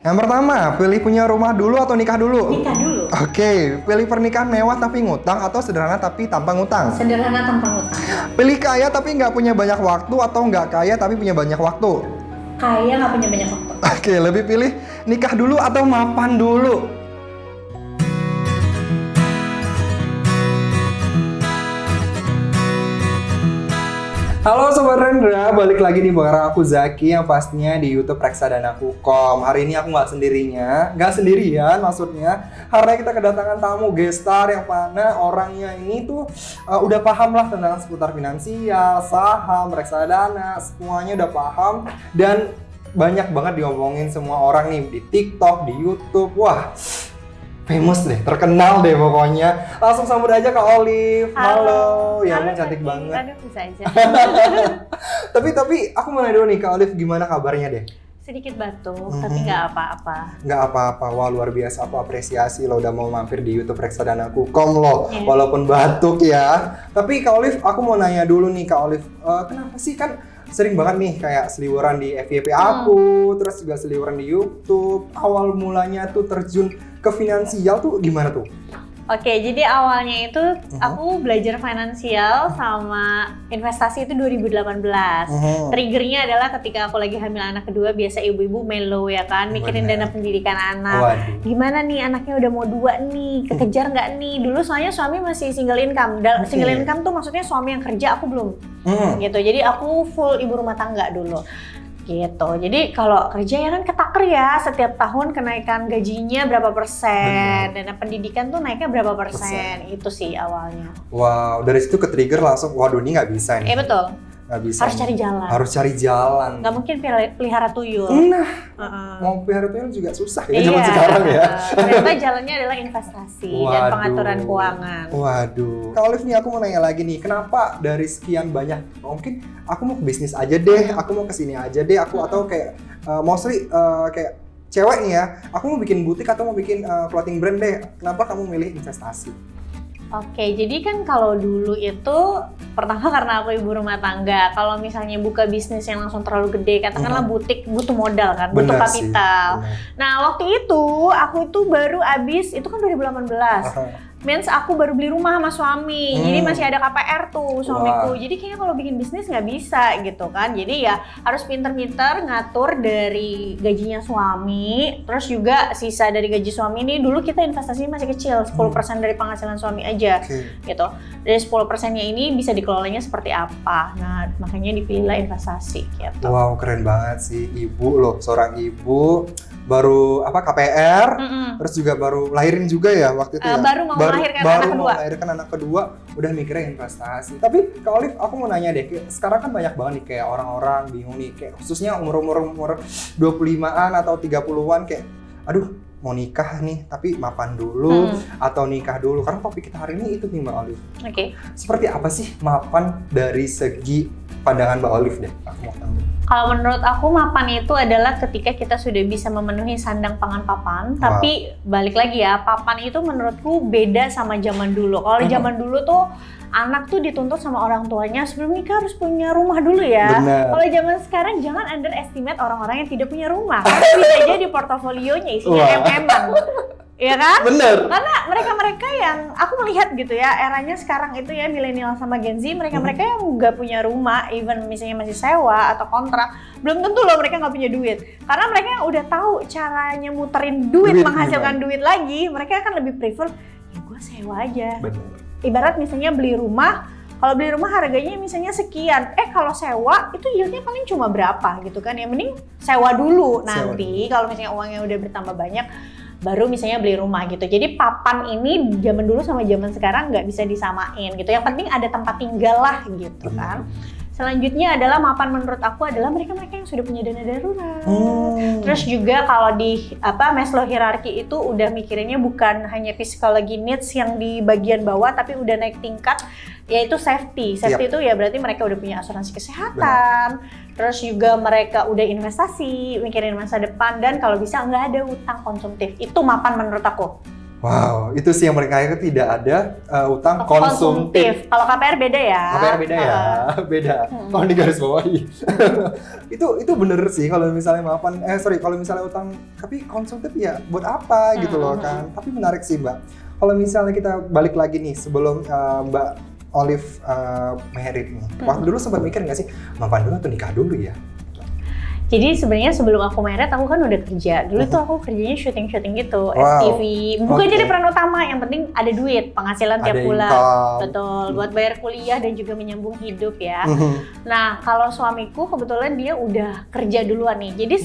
Yang pertama, pilih punya rumah dulu atau nikah dulu? Nikah dulu. Oke, pilih pernikahan mewah tapi ngutang atau sederhana tapi tanpa ngutang? Sederhana tanpa ngutang. Pilih kaya tapi nggak punya banyak waktu atau nggak kaya tapi punya banyak waktu? Kaya nggak punya banyak waktu. Oke, lebih pilih nikah dulu atau mapan dulu? Halo Sobat Rendra, balik lagi nih bareng aku Zaki yang pastinya di YouTube Reksadanaku.com. Hari ini aku nggak sendirian maksudnya, karena kita kedatangan tamu gestar yang mana orangnya ini tuh udah paham lah tentang seputar finansial, saham, reksadana, semuanya udah paham dan banyak banget diomongin semua orang nih di TikTok, di YouTube. Wah, famous deh, terkenal deh pokoknya. Langsung sambut aja Kak Olive. Halo. Ya ampun, cantik banget. Aduh, bisa aja. Tapi aku mau nanya dulu nih Kak Olive, gimana kabarnya deh? Sedikit batuk, tapi nggak apa-apa. Nggak apa-apa, wah luar biasa. Aku apresiasi lo udah mau mampir di YouTube Reksadanaku.com lo, walaupun batuk ya. Tapi Kak Olive, aku mau nanya dulu nih Kak Olive, kenapa sih kan sering banget nih kayak seliweran di FYP aku, terus juga seliweran di YouTube. Awal mulanya tuh terjun ke finansial tuh gimana tuh? Oke, jadi awalnya itu aku belajar finansial sama investasi itu 2018. Triggernya adalah ketika aku lagi hamil anak kedua, biasa ibu-ibu melo ya kan, mikirin dana pendidikan anak. Gimana nih anaknya udah mau 2 nih, kekejar nggak nih? Dulu soalnya suami masih single income. Single income tuh maksudnya suami yang kerja, aku belum. Gitu, jadi aku full ibu rumah tangga dulu. Gitu, jadi kalau kerja ya kan ketaker ya, setiap tahun kenaikan gajinya berapa persen, dana pendidikan tuh naiknya berapa persen, itu sih awalnya. Wow, dari situ ke trigger langsung, waduh ini nggak bisa nih. Betul. Nggak bisa. Harus cari jalan. Harus cari jalan. Nggak mungkin pelihara tuyul. Nah, mau pelihara tuyul juga susah ya zaman sekarang ya. Ternyata jalannya adalah investasi dan pengaturan keuangan. Waduh. Kak Olive nih aku mau nanya lagi nih, kenapa dari sekian banyak, mungkin aku mau ke bisnis aja deh, aku mau kesini aja deh, aku atau kayak mostly kayak cewek nih ya, aku mau bikin butik atau mau bikin clothing brand deh, kenapa kamu milih investasi? Oke, jadi kan kalau dulu itu pertama karena aku ibu rumah tangga. Kalau misalnya buka bisnis yang langsung terlalu gede, katakanlah butik, butuh modal kan, butuh kapital. Nah, waktu itu aku itu baru abis, itu kan 2018. Means aku baru beli rumah sama suami, jadi masih ada KPR tuh suamiku. Jadi kayaknya kalau bikin bisnis nggak bisa gitu kan. Jadi ya harus pinter-pinter ngatur dari gajinya suami, terus juga sisa dari gaji suami ini dulu kita investasinya masih kecil, 10% dari penghasilan suami aja gitu. Dari 10%-nya ini bisa dikelolanya seperti apa. Nah, makanya dipilihlah investasi gitu. Wow, keren banget sih, ibu loh, seorang ibu baru KPR, terus juga baru lahirin juga ya waktu itu ya. Baru melahirkan anak kedua, udah mikirnya investasi. Tapi Kak Olive, aku mau nanya deh, sekarang kan banyak banget nih kayak orang-orang bingung nih, kayak khususnya umur 25-an atau 30-an kayak, aduh mau nikah nih, tapi mapan dulu atau nikah dulu. Karena topik kita hari ini itu nih Mbak Olive. Seperti apa sih mapan dari segi pandangan Mbak Olive deh? Aku mau tahu. Kalau menurut aku mapan itu adalah ketika kita sudah bisa memenuhi sandang pangan papan. Tapi balik lagi ya, papan itu menurutku beda sama zaman dulu. Kalau zaman dulu tuh anak tuh dituntut sama orang tuanya sebelum nikah harus punya rumah dulu ya. Kalau zaman sekarang jangan underestimate orang-orang yang tidak punya rumah. Karena bisa jadi portofolionya isinya MM-an. Iya kan? Bener. Karena mereka-mereka yang aku melihat gitu ya, eranya sekarang itu ya milenial sama Gen Z, mereka-mereka yang nggak punya rumah, even misalnya masih sewa atau kontrak, belum tentu loh mereka nggak punya duit. Karena mereka yang udah tahu caranya muterin duit menghasilkan duit lagi, mereka akan lebih prefer, ya gue sewa aja. Bener. Ibarat misalnya beli rumah, kalau beli rumah harganya misalnya sekian, kalau sewa itu yieldnya paling cuma berapa gitu kan, ya mending sewa dulu nanti kalau misalnya uangnya udah bertambah banyak, baru misalnya beli rumah gitu. Jadi papan ini zaman dulu sama zaman sekarang nggak bisa disamain gitu. Yang penting ada tempat tinggal lah gitu kan. Selanjutnya adalah mapan menurut aku adalah mereka-mereka yang sudah punya dana darurat. Terus juga kalau di Maslow hierarchy itu udah mikirinnya bukan hanya physiology needs yang di bagian bawah, tapi udah naik tingkat, yaitu safety. Safety itu ya berarti mereka udah punya asuransi kesehatan. Terus juga mereka udah investasi, mikirin masa depan, dan kalau bisa nggak ada utang konsumtif. Itu mapan menurut aku. Wow, itu sih yang paling kaya, tidak ada utang konsumtif. Kalau KPR beda ya. KPR beda ya, beda. Kalau di garis bawahi. itu bener sih kalau misalnya kalau misalnya utang tapi konsumtif ya buat apa gitu loh kan. Tapi menarik sih Mbak. Kalau misalnya kita balik lagi nih sebelum Mbak Olive married nih. Waktu dulu sempat mikir nggak sih, mapan dulu atau nikah dulu ya? Jadi sebenarnya sebelum aku married aku kan udah kerja. Dulu tuh aku kerjanya syuting gitu, FTV. Bukan jadi peran utama, yang penting ada duit, penghasilan tiap bulan. Betul, buat bayar kuliah dan juga menyambung hidup ya. Nah, kalau suamiku kebetulan dia udah kerja duluan nih. Jadi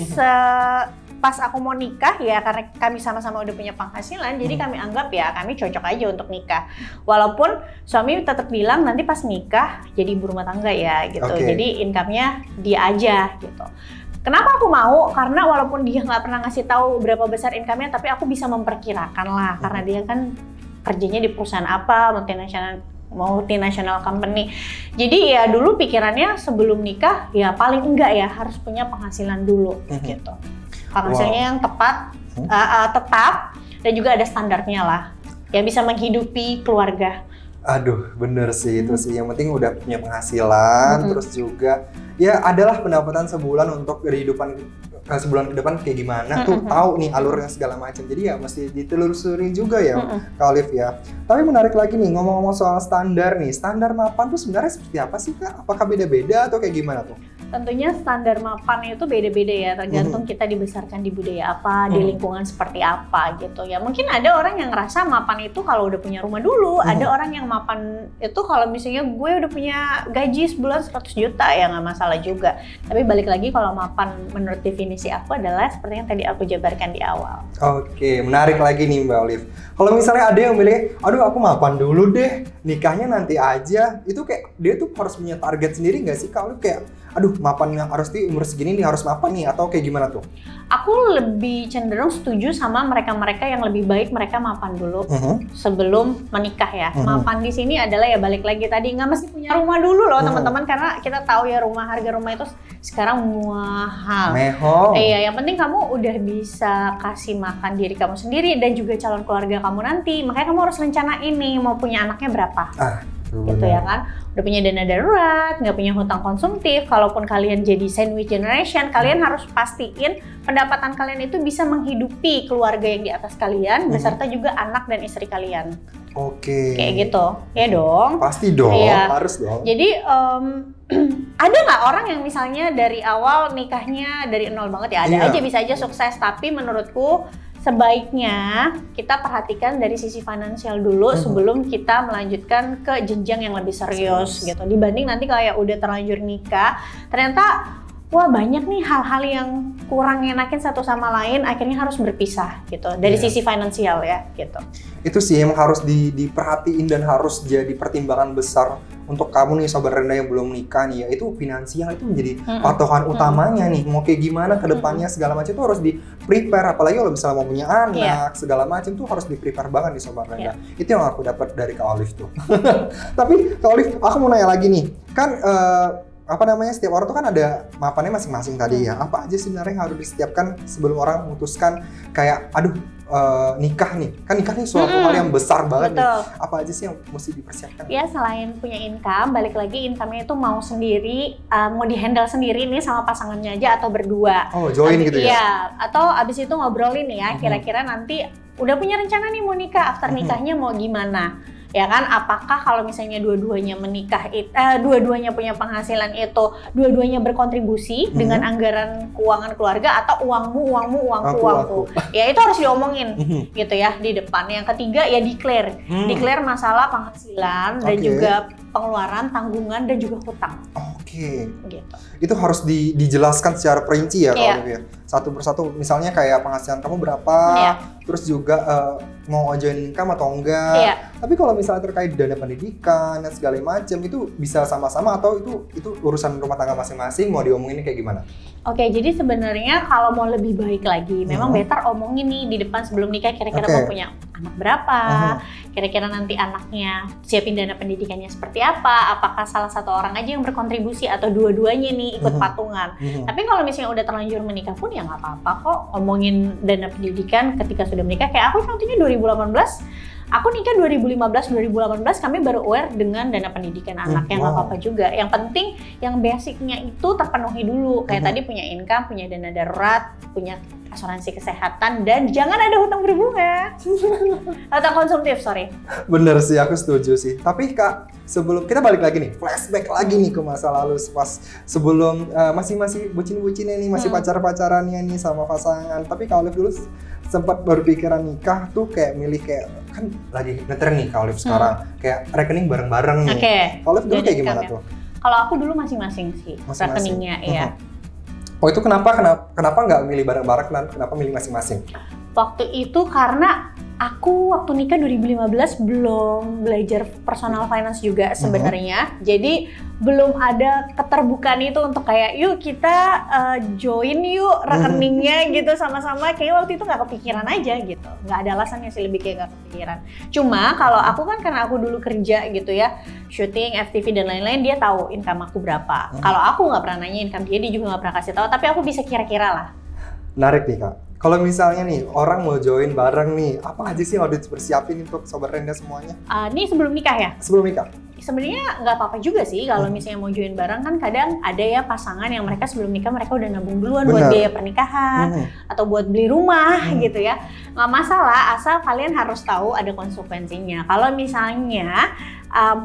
pas aku mau nikah ya, karena kami sama-sama udah punya penghasilan, jadi kami anggap ya kami cocok aja untuk nikah. Walaupun suami tetap bilang nanti pas nikah jadi ibu rumah tangga ya gitu. Jadi income-nya dia aja gitu. Kenapa aku mau? Karena walaupun dia nggak pernah ngasih tahu berapa besar income-nya, tapi aku bisa memperkirakan lah, karena dia kan kerjanya di perusahaan apa, multinational company. Jadi ya dulu pikirannya sebelum nikah ya paling enggak ya harus punya penghasilan dulu gitu. Penghasilannya yang tetap dan juga ada standarnya lah, yang bisa menghidupi keluarga. Aduh, bener sih itu sih. Yang penting udah punya penghasilan, terus juga ya adalah pendapatan sebulan untuk kehidupan sebulan ke depan kayak gimana tuh, tahu nih alurnya segala macam. Jadi ya mesti ditelusurin juga ya Kak Olive ya. Tapi menarik lagi nih ngomong-ngomong soal standar nih. Standar mapan tuh sebenarnya seperti apa sih Kak? Apakah beda-beda atau kayak gimana tuh? Tentunya standar mapan itu beda-beda ya, tergantung kita dibesarkan di budaya apa, di lingkungan seperti apa gitu ya. Mungkin ada orang yang ngerasa mapan itu kalau udah punya rumah dulu, ada orang yang mapan itu kalau misalnya gue udah punya gaji sebulan 100 juta ya nggak masalah juga. Tapi balik lagi kalau mapan menurut definisi aku adalah seperti yang tadi aku jabarkan di awal. Oke, menarik lagi nih Mbak Olive. Kalau misalnya ada yang milih, aduh aku mapan dulu deh, nikahnya nanti aja. Itu kayak dia tuh harus punya target sendiri nggak sih Kak Olive, kayak aduh mapannya harus di umur segini nih harus mapan nih, atau kayak gimana tuh? Aku lebih cenderung setuju sama mereka-mereka yang lebih baik mereka mapan dulu sebelum menikah ya. Mapan di sini adalah ya balik lagi tadi, nggak mesti punya rumah dulu loh teman-teman, karena kita tahu ya harga rumah itu sekarang mahal. Iya, yang penting kamu udah bisa kasih makan diri kamu sendiri dan juga calon keluarga kamu nanti. Makanya kamu harus rencanain nih mau punya anaknya berapa. Gitu ya kan, udah punya dana darurat, nggak punya hutang konsumtif. Kalaupun kalian jadi sandwich generation, kalian harus pastiin pendapatan kalian itu bisa menghidupi keluarga yang di atas kalian, beserta juga anak dan istri kalian. Kayak gitu, ya dong. Pasti dong, harus dong. Jadi ada nggak orang yang misalnya dari awal nikahnya dari nol banget ya? Ada aja, bisa aja sukses. Tapi menurutku sebaiknya kita perhatikan dari sisi finansial dulu sebelum kita melanjutkan ke jenjang yang lebih serius gitu. Dibanding nanti kayak udah terlanjur nikah, ternyata wah banyak nih hal-hal yang kurang enakin satu sama lain, akhirnya harus berpisah gitu dari sisi finansial ya gitu. Itu sih yang harus diperhatiin dan harus jadi pertimbangan besar untuk kamu nih Sobat Rendah yang belum nikah nih ya. Itu finansial itu menjadi patokan utamanya nih, mau kayak gimana ke depannya segala macam itu harus di-prepare. Apalagi kalau misalnya mau punya anak segala macam tuh harus di-prepare banget nih Sobat Rendah. Itu yang aku dapat dari Kak Olive tuh. Tapi Kak Olive, aku mau nanya lagi nih, kan setiap orang tuh kan ada mapannya masing-masing tadi ya. Apa aja sebenarnya yang harus disetiapkan sebelum orang memutuskan kayak aduh nikah nih, kan nikah nih suatu hal yang besar banget nih. Apa aja sih yang mesti dipersiapkan? Ya selain punya income, balik lagi income-nya itu mau sendiri, mau di-handle sendiri nih sama pasangannya aja atau berdua. Join gitu ya? Iya, atau abis itu ngobrolin ya, kira-kira nanti udah punya rencana nih mau nikah, after nikahnya mau gimana? Ya kan, apakah kalau misalnya dua-duanya menikah, dua-duanya punya penghasilan itu, dua-duanya berkontribusi dengan anggaran keuangan keluarga, atau uangku. Ya itu harus diomongin gitu ya di depan. Yang ketiga ya declare masalah penghasilan dan juga pengeluaran, tanggungan dan juga hutang. Gitu. Itu harus dijelaskan secara perinci ya kalau gitu ya. Satu persatu, misalnya kayak penghasilan kamu berapa, terus juga mau join income atau enggak. Tapi kalau misalnya terkait dana pendidikan dan segala macam itu bisa sama-sama atau itu urusan rumah tangga masing-masing, mau diomongin kayak gimana? Jadi sebenarnya kalau mau lebih baik lagi, memang better omongin nih di depan sebelum nikah, kira-kira mau punya anak berapa, kira-kira nanti anaknya siapin dana pendidikannya seperti apa, apakah salah satu orang aja yang berkontribusi atau dua-duanya nih ikut patungan. Tapi kalau misalnya udah terlanjur menikah pun ya nggak apa-apa kok ngomongin dana pendidikan ketika sudah menikah. Kayak aku contohnya 2018, aku nikah 2015-2018 kami baru aware dengan dana pendidikan anak, yang nggak apa-apa juga. Yang penting yang basicnya itu terpenuhi dulu. Kayak tadi punya income, punya dana darurat, punya asuransi kesehatan, dan jangan ada hutang berbunga atau konsumtif, sorry. Bener sih, aku setuju sih. Tapi Kak, sebelum kita balik lagi nih, flashback lagi nih ke masa lalu pas sebelum masih bucin-bucinnya nih, masih pacar-pacarannya nih sama pasangan. Tapi Kak Olive dulu sempat berpikiran nikah tuh kayak milih kayak kan lagi ngetren nih Kak Olive sekarang kayak rekening bareng-bareng nih. Kak Olive dulu kayak gimana tuh? Kalau aku dulu masing-masing sih rekeningnya, ya. Oh itu kenapa nggak milih bareng-bareng dan kenapa milih masing-masing? Waktu itu karena aku waktu nikah 2015 belum belajar personal finance juga sebenarnya. Jadi belum ada keterbukaan itu untuk kayak yuk kita join yuk rekeningnya gitu sama-sama. Kayaknya waktu itu nggak kepikiran aja gitu. Nggak ada alasannya sih, lebih kayak nggak kepikiran. Cuma kalau aku kan karena aku dulu kerja gitu ya, syuting, FTV dan lain-lain, dia tahu income aku berapa. Kalau aku nggak pernah nanya income dia juga nggak pernah kasih tahu. Tapi aku bisa kira-kira lah. Menarik nih Kak. Kalau misalnya nih orang mau join bareng nih, apa aja sih yang harus dipersiapin untuk Sobat Renda semuanya? Ini sebelum nikah ya? Sebelum nikah. Sebenarnya nggak apa-apa juga sih kalau misalnya mau join bareng, kan kadang ada ya pasangan yang mereka sebelum nikah mereka udah nabung duluan buat biaya pernikahan atau buat beli rumah gitu ya. Nggak masalah asal kalian harus tahu ada konsekuensinya. Kalau misalnya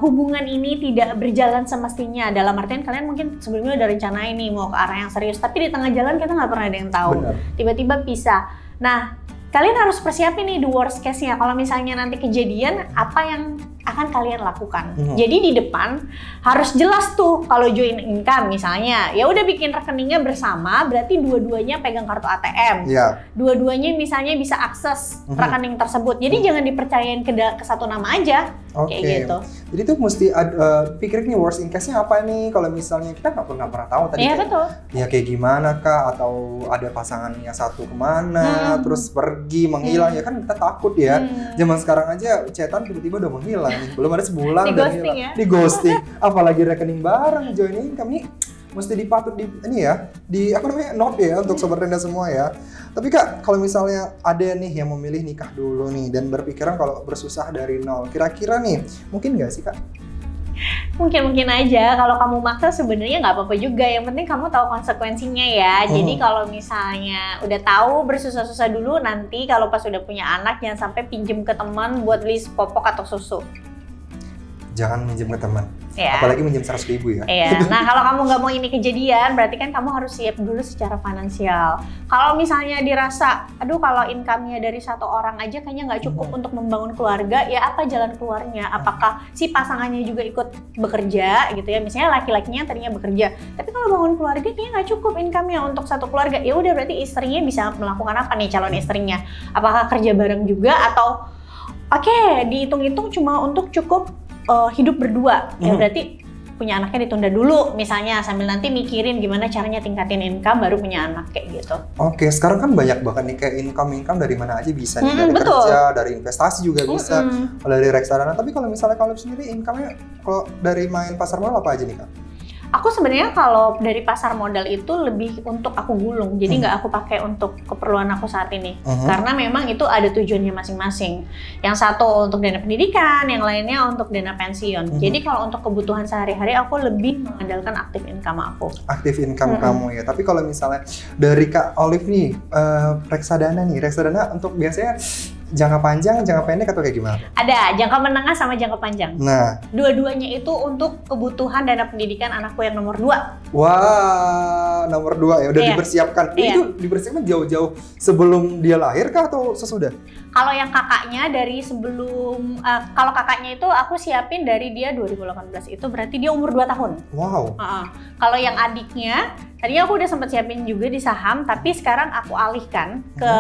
hubungan ini tidak berjalan semestinya, dalam artian kalian mungkin sebelumnya udah rencana ini mau ke arah yang serius, tapi di tengah jalan kita nggak pernah ada yang tahu. Tiba-tiba pisah. Nah, kalian harus persiapin nih the worst case-nya. Kalau misalnya nanti kejadian, apa yang akan kalian lakukan? Jadi di depan harus jelas tuh kalau join income misalnya, ya udah bikin rekeningnya bersama, berarti dua-duanya pegang kartu ATM. Dua-duanya misalnya bisa akses rekening tersebut. Jadi jangan dipercayain ke satu nama aja. Kayak gitu. Jadi tuh mesti pikirin nih worst in case-nya apa nih kalau misalnya kita nggak pernah tahu tadi. Iya betul. Ya kayak gimana Kak, atau ada pasangannya satu kemana, terus pergi menghilang, ya kan kita takut ya. Zaman sekarang aja chatan tiba-tiba udah menghilang. Belum ada sebulan di ghosting ya? Di ghosting, apalagi rekening bareng, join income nih mesti dipatut note ya untuk Sobat Renda semua ya. Tapi Kak, kalau misalnya ada nih yang memilih nikah dulu nih dan berpikiran kalau bersusah dari nol, kira-kira nih mungkin nggak sih Kak? Mungkin aja. Kalau kamu maksa sebenarnya nggak apa-apa juga. Yang penting kamu tahu konsekuensinya ya. Jadi kalau misalnya udah tahu bersusah-susah dulu, nanti kalau pas udah punya anak jangan sampai pinjem ke teman buat beli popok atau susu. Jangan minjem ke teman, apalagi minjem 100.000 ya. Nah kalau kamu nggak mau ini kejadian, berarti kan kamu harus siap dulu secara finansial. Kalau misalnya dirasa, aduh kalau income-nya dari satu orang aja kayaknya nggak cukup untuk membangun keluarga, ya apa jalan keluarnya? Apakah si pasangannya juga ikut bekerja gitu ya? Misalnya laki-lakinya tadinya bekerja, tapi kalau bangun keluarga kayaknya nggak cukup income-nya untuk satu keluarga. Ya udah berarti istrinya bisa melakukan apa nih calon istrinya? Apakah kerja bareng juga atau dihitung-hitung cuma untuk cukup hidup berdua, ya berarti punya anaknya ditunda dulu misalnya sambil nanti mikirin gimana caranya tingkatin income baru punya anak kayak gitu. Sekarang kan banyak banget nih kayak income dari mana aja bisa nih, dari kerja, dari investasi juga bisa, dari reksadana. Tapi kalau misalnya kalau sendiri income-nya kalau dari main pasar modal apa aja nih Kak? Aku sebenarnya kalau dari pasar modal itu lebih untuk aku gulung, jadi nggak aku pakai untuk keperluan aku saat ini. Karena memang itu ada tujuannya masing-masing. Yang satu untuk dana pendidikan, yang lainnya untuk dana pensiun. Jadi kalau untuk kebutuhan sehari-hari aku lebih mengandalkan aktif income aku. Aktif income kamu ya. Tapi kalau misalnya dari Kak Olive nih, reksadana untuk biasanya jangka panjang, jangka pendek atau kayak gimana? Ada, jangka menengah sama jangka panjang. Nah, dua-duanya itu untuk kebutuhan dana pendidikan anakku yang nomor 2. Wah, nomor 2 ya, udah dipersiapkan. Itu dipersiapkan jauh-jauh sebelum dia lahir kah atau sesudah? Kalau yang kakaknya dari sebelum, kalau kakaknya itu aku siapin dari dia 2018, itu berarti dia umur 2 tahun. Wow. Kalau yang adiknya, tadinya aku udah sempat siapin juga di saham, tapi sekarang aku alihkan ke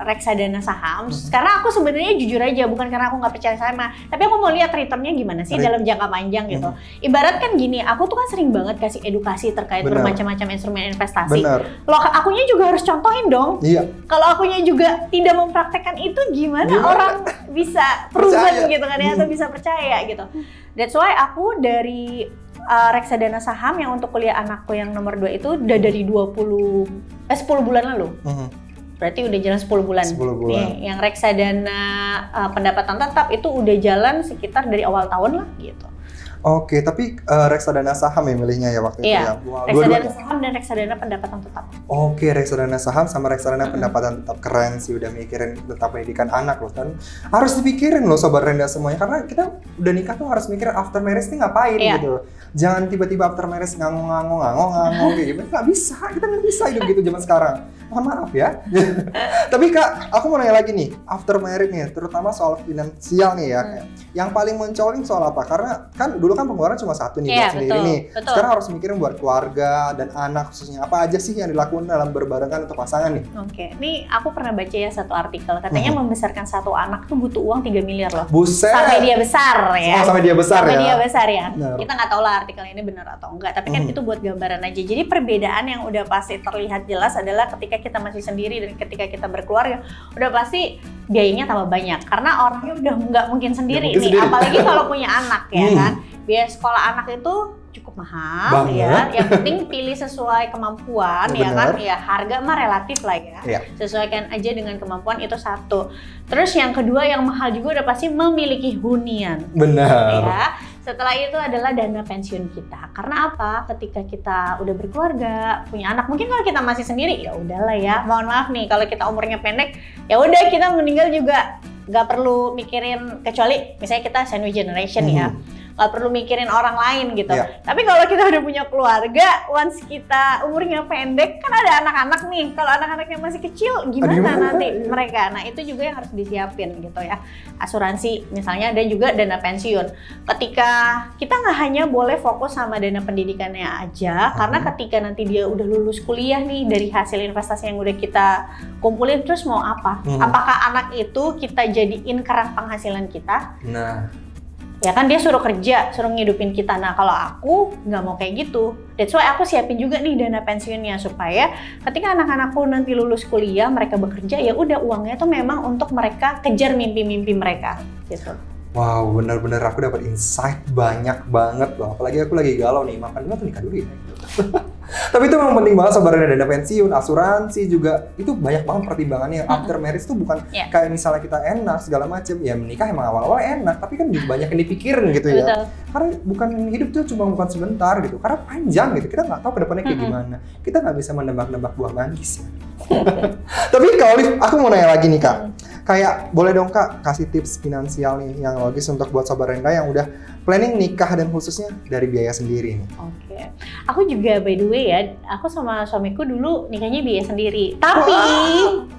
reksadana saham. Karena aku sebenarnya jujur aja, bukan karena aku nggak percaya sama, tapi aku mau lihat returnnya gimana sih dalam jangka panjang gitu. Ibarat kan gini, aku tuh kan sering banget kasih edukasi terkait bermacam-macam instrumen investasi. Loh, akunya juga harus contohin dong. Kalau akunya juga tidak mempraktekkan itu, gimana orang bisa proven gitu kan ya, atau bisa percaya gitu. That's why aku dari reksadana saham yang untuk kuliah anakku yang nomor 2 itu udah dari 10 bulan lalu. Berarti udah jalan 10 bulan. 10 bulan. Nih, yang reksadana pendapatan tetap itu udah jalan sekitar dari awal tahun lah gitu. Oke, tapi reksadana saham ya milihnya ya waktu itu ya? Wow, reksadana saham dan reksadana pendapatan tetap. Oke, reksadana saham sama reksadana pendapatan tetap. Keren sih, udah mikirin tentang pendidikan anak loh. Dan harus dipikirin loh Sobat Renda semuanya. Karena kita udah nikah tuh harus mikir after marriage nih ngapain gitu. Jangan tiba-tiba after marriage ngangong kayak gitu. Nggak bisa, kita nggak bisa hidup gitu zaman sekarang. Mohon maaf ya. Tapi Kak, aku mau nanya lagi nih. After marriage nih, terutama soal finansial nih ya. Yang paling mencolok soal apa? Karena kan dulu kan pengeluaran cuma satu nih buat sendiri nih. Sekarang harus mikirin buat keluarga dan anak khususnya. Apa aja sih yang dilakukan dalam berbarengan untuk pasangan nih? Oke, nih aku pernah baca ya satu artikel. Katanya membesarkan satu anak tuh butuh uang 3 miliar loh. Buset! Sampai dia besar ya. Sampai dia besar sampai ya? dia besar ya. Benar. Kita nggak tahu lah artikelnya ini benar atau enggak. Tapi kan itu buat gambaran aja. Jadi perbedaan yang udah pasti terlihat jelas adalah ketika kita masih sendiri dan ketika kita berkeluarga, udah pasti biayanya tambah banyak. Karena orangnya udah nggak mungkin sendiri nih. Apalagi kalau punya anak ya kan. Biaya sekolah anak itu cukup mahal ya. Yang penting pilih sesuai kemampuan ya kan. Ya harga mah relatif lah ya. Sesuaikan aja dengan kemampuan itu satu. Terus yang kedua yang mahal juga udah pasti memiliki hunian. Benar. Ya. Setelah itu adalah dana pensiun kita. Karena apa? Ketika kita udah berkeluarga, punya anak, mungkin kalau kita masih sendiri ya udahlah ya. Mohon maaf nih kalau kita umurnya pendek, ya udah kita meninggal juga nggak perlu mikirin, kecuali misalnya kita sandwich generation ya. Nggak perlu mikirin orang lain gitu. Tapi kalau kita udah punya keluarga, once kita umurnya pendek, kan ada anak-anak nih. Kalau anak-anaknya masih kecil, gimana nanti mereka? Nah itu juga yang harus disiapin gitu ya. Asuransi misalnya dan juga dana pensiun. Ketika kita nggak hanya boleh fokus sama dana pendidikannya aja, karena ketika nanti dia udah lulus kuliah nih dari hasil investasi yang udah kita kumpulin, terus mau apa? Apakah anak itu kita jadiin keran penghasilan kita? Nah. Ya kan dia suruh kerja, suruh ngidupin kita. Nah kalau aku nggak mau kayak gitu. That's why aku siapin juga nih dana pensiunnya supaya ketika anak-anakku nanti lulus kuliah, mereka bekerja, ya udah uangnya tuh memang untuk mereka kejar mimpi-mimpi mereka gitu. Wow, bener-bener aku dapat insight banyak banget loh. Apalagi aku lagi galau nih, makan dulu atau nikah dulu ya? Tapi itu memang penting banget sebenarnya, dana pensiun, asuransi juga itu banyak banget pertimbangannya. After marriage tuh bukan kayak misalnya kita enak segala macem, ya menikah emang awal-awal enak, tapi kan banyak yang dipikirin gitu ya. Betul. Karena bukan hidup tuh cuma bukan sebentar gitu, karena panjang gitu. Kita nggak tahu kedepannya kayak gimana. Kita nggak bisa menebak-nebak buah manggis ya. Tapi Kak Olive, aku mau nanya lagi nih Kak. Kayak boleh dong Kak kasih tips finansial nih yang logis untuk buat Sobat Renda yang udah planning nikah dan khususnya dari biaya sendiri nih. Oke. Aku juga by the way ya, aku sama suamiku dulu nikahnya biaya sendiri. Tapi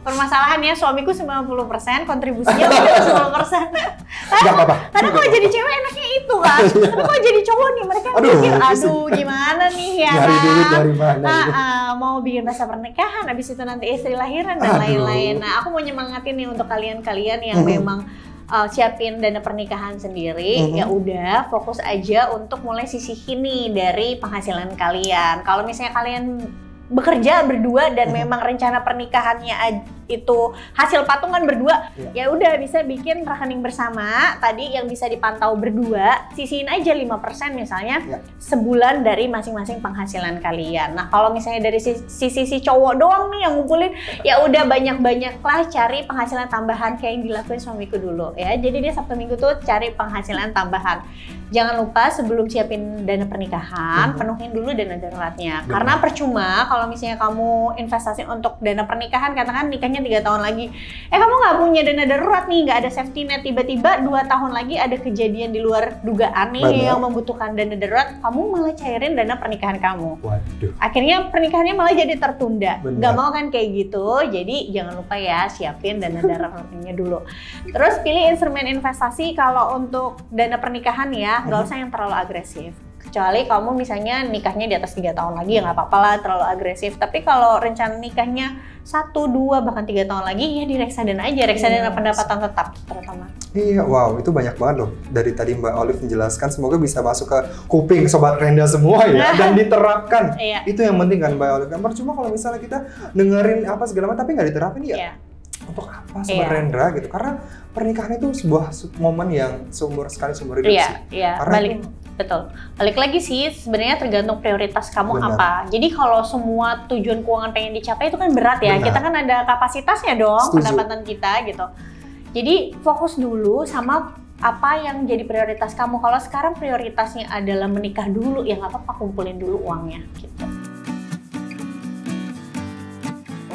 permasalahannya suamiku 90%, kontribusinya udah 10%. Gak apa-apa. Karena kalau jadi cewek enaknya itu kan. Tapi kalau jadi cowok nih mereka mikir, aduh gimana nih ya. Nyari duit dari mana? Mau bikin masa pernikahan, habis itu nanti istri lahiran dan lain-lain. Nah aku mau nyemangatin nih untuk kalian-kalian yang memang siapin dana pernikahan sendiri, ya udah fokus aja untuk mulai sisihin nih dari penghasilan kalian. Kalau misalnya kalian bekerja berdua dan memang rencana pernikahannya itu hasil patungan berdua, ya udah bisa bikin rekening bersama tadi yang bisa dipantau berdua, sisihin aja 5% misalnya sebulan dari masing-masing penghasilan kalian. Nah kalau misalnya dari sisi cowok doang nih yang ngumpulin, ya udah banyak-banyak lah cari penghasilan tambahan kayak yang dilakuin suamiku dulu ya. Jadi dia Sabtu Minggu tuh cari penghasilan tambahan. Jangan lupa sebelum siapin dana pernikahan, penuhin dulu dana daruratnya. Karena percuma kalau misalnya kamu investasi untuk dana pernikahan, katakan nikahnya 3 tahun lagi, kamu nggak punya dana darurat nih, nggak ada safety net, tiba-tiba 2 tahun lagi ada kejadian di luar dugaan nih yang membutuhkan dana darurat, kamu malah cairin dana pernikahan kamu. Waduh. Akhirnya pernikahannya malah jadi tertunda. Nggak mau kan kayak gitu, jadi jangan lupa ya siapin dana daruratnya dulu. Terus pilih instrumen investasi kalau untuk dana pernikahan ya, nggak usah yang terlalu agresif. Kecuali kamu misalnya nikahnya di atas 3 tahun lagi, ya nggak apa-apa lah terlalu agresif. Tapi kalau rencana nikahnya 1, 2, bahkan 3 tahun lagi, ya di reksadana aja, reksadana pendapatan tetap terutama. Iya, wow, itu banyak banget loh. Dari tadi Mbak Olive menjelaskan, semoga bisa masuk ke kuping Sobat Renda semua ya, dan diterapkan. Itu yang penting kan Mbak Olive. Percuma kalau misalnya kita dengerin apa segala macam, tapi nggak diterapin ya. Untuk apa Sobat Rendra gitu, karena pernikahan itu sebuah momen yang seumur hidup sih. Karena Betul. Balik lagi sih, sebenarnya tergantung prioritas kamu Benar. apa. Jadi kalau semua tujuan keuangan pengen dicapai itu kan berat ya. Benar. Kita kan ada kapasitasnya dong, Setuju. pendapatan kita gitu. Jadi fokus dulu sama apa yang jadi prioritas kamu. Kalau sekarang prioritasnya adalah menikah dulu, ya nggak apa-apa, kumpulin dulu uangnya gitu.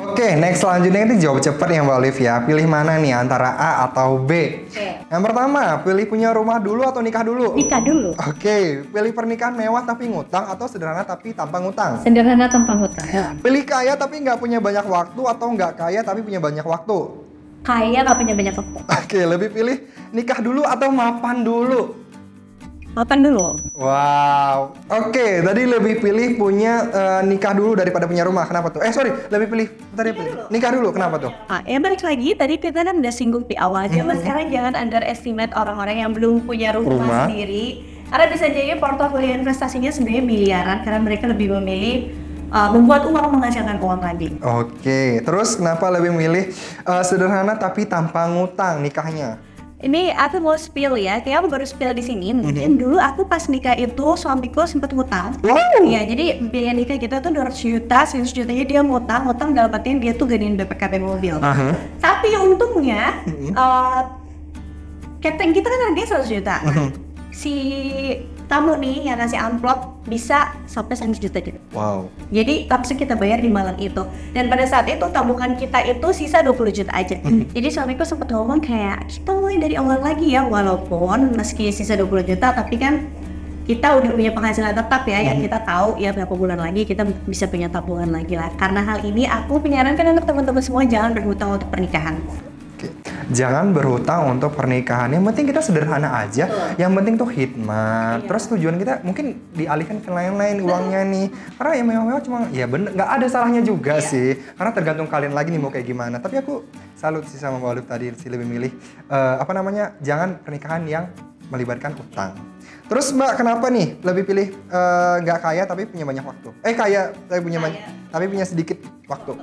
Oke, next selanjutnya ini jawab cepat ya Mbak Olivia. Pilih mana nih antara A atau B? Oke. Yang pertama, pilih punya rumah dulu atau nikah dulu? Nikah dulu. Oke, pilih pernikahan mewah tapi ngutang atau sederhana tapi tanpa ngutang? Sederhana tanpa hutang. Pilih kaya tapi nggak punya banyak waktu atau nggak kaya tapi punya banyak waktu? Kaya nggak punya banyak waktu. Oke, lebih pilih nikah dulu atau mapan dulu? Mapan dulu. Wow. Oke, tadi lebih pilih punya nikah dulu daripada punya rumah. Kenapa tuh? Lebih pilih nikah dulu. Kenapa tuh? Ya balik lagi, tadi kita kan udah singgung di awal. Cuma sekarang jangan underestimate orang-orang yang belum punya rumah sendiri. Karena bisa jadi portofolio investasinya sebenarnya miliaran, karena mereka lebih memilih membuat uang, menghasilkan uang lagi. Oke, terus kenapa lebih milih sederhana tapi tanpa ngutang nikahnya? Ini aku mau spill ya, kayak aku baru spill di sini. Mungkin dulu aku pas nikah itu suamiku sempet ngutang. Wow. Iya, jadi biaya nikah kita tuh 200 juta, 100 jutanya dia ngutang dalam artian dia tuh gedein BPKB mobil. Tapi untungnya catering kita kan harganya 100 juta. Si tamu nih yang ngasih amplop bisa sampai 100 juta gitu. Wow. Jadi langsung kita bayar di malam itu. Dan pada saat itu tabungan kita itu sisa 20 juta aja. Jadi suamiku sempat ngomong kayak, kita mulai dari awal lagi ya, walaupun meski sisa 20 juta tapi kan kita udah punya penghasilan tetap ya, yang kita tahu ya berapa bulan lagi kita bisa punya tabungan lagi lah. Karena hal ini aku menyarankan untuk teman-teman semua jangan berhutang untuk pernikahan. Oke. Jangan berhutang untuk pernikahan. Yang penting kita sederhana aja. Yang penting tuh hikmat. Terus tujuan kita mungkin dialihkan ke lain-lain uangnya nih. Karena yang mewah-mewah cuma ya bener, nggak ada salahnya juga sih. Karena tergantung kalian lagi nih mau kayak gimana. Tapi aku salut sih sama Mbak Olive tadi sih lebih milih jangan pernikahan yang melibatkan utang. Terus Mbak kenapa nih lebih pilih nggak kaya tapi punya banyak waktu? Kaya tapi punya banyak tapi punya sedikit waktu.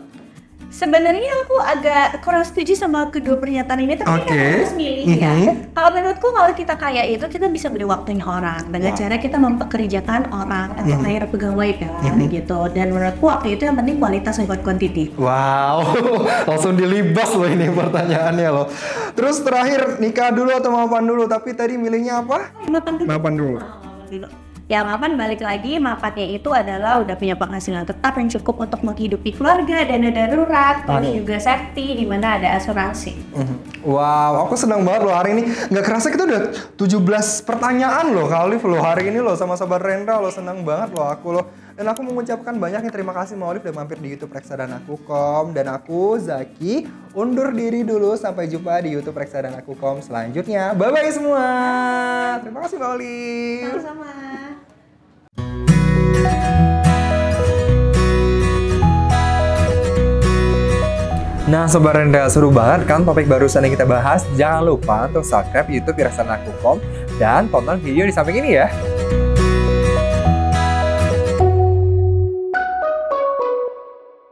Sebenarnya aku agak kurang setuju sama kedua pernyataan ini, tapi kita harus milih ya. Kalau menurutku kalau kita kaya itu kita bisa beri waktunya orang dengan cara kita mempekerjakan orang atau hire pegawai kan gitu. Dan menurutku waktu itu yang penting kualitas bukan quantity. Wow, langsung dilibas loh ini pertanyaannya loh. Terus terakhir nikah dulu atau mapan dulu? Tapi tadi milihnya apa? Mapan dulu. Ya mapan balik lagi, mapannya itu adalah udah punya penghasilan tetap yang cukup untuk menghidupi keluarga, dana darurat, terus juga safety di mana ada asuransi. Wow, aku senang banget loh hari ini. Nggak kerasa kita udah 17 pertanyaan loh Kak Olive loh hari ini loh sama Sobat Rendra loh, senang banget loh aku loh. Dan aku mengucapkan banyaknya terima kasih Mbak Olive udah mampir di YouTube Reksadanaku.com. Dan aku Zaki undur diri dulu, sampai jumpa di YouTube Reksadanaku.com selanjutnya. Bye bye semua. Terima kasih Mbak Olive. Sama-sama. Nah Sobat Rendra, seru banget kan topik barusan yang kita bahas? Jangan lupa untuk subscribe YouTube Reksadanaku.com dan tonton video di samping ini ya.